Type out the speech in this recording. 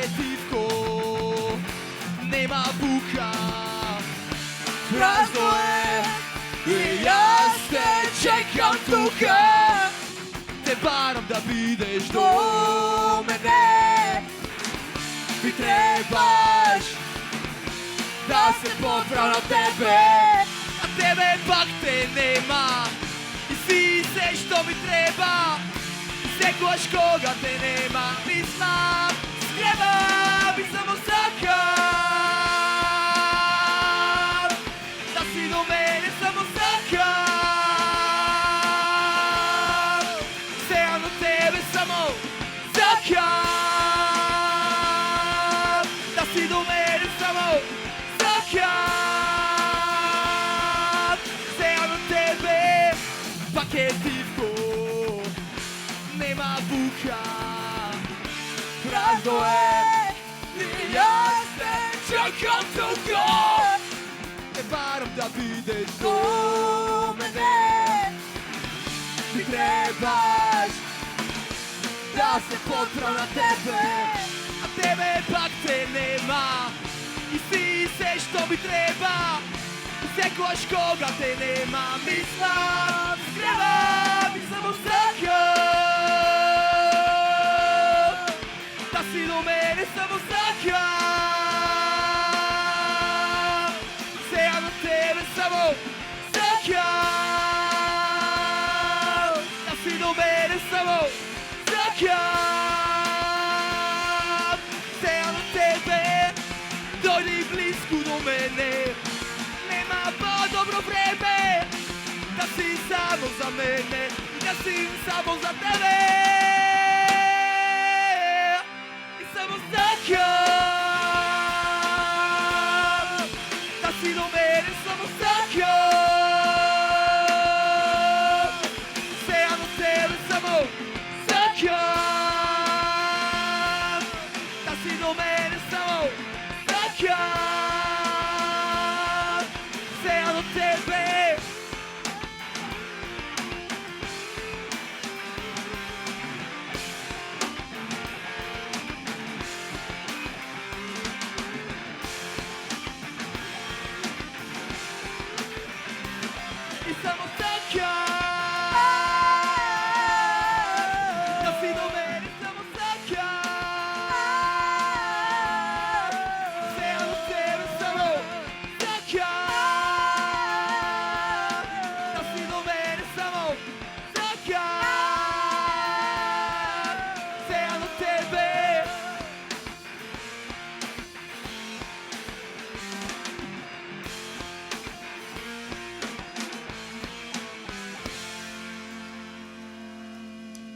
пакетивко, нема бука, празно е и јас те чекам тука. Те барам да бидеш до мене, ми требаш да се подпра на тебе, а тебе пак те нема. И си се што ми треба, секогаш кога те нема, ми знам, скребам и само сакам да си до мене, само сакам сега на тебе, само сакам да си до мене, само сакам сега на тебе. Пакетивко, нема бука, празно е и јас те чекам тука. Те барам да бидеш до мене, ми требаш да се подпра на тебе, а тебе пак те нема. И си се што ми треба, секогаш кога те нема, ми знам, скребам и само сакам да си до мене, само сакам сега на тебе, само сакам да си до мене, само сакам сега на тебе. Дојди близко до мене, нема по-добро време да си само за мене, да си само за тебе. И само сакам да си до мене, само сакам сега на тебе, само сакам да си до мене, само сакам сега до тебе. И само сакам да си до мене, само сакам сега до тебе, само сакам да си до мене, само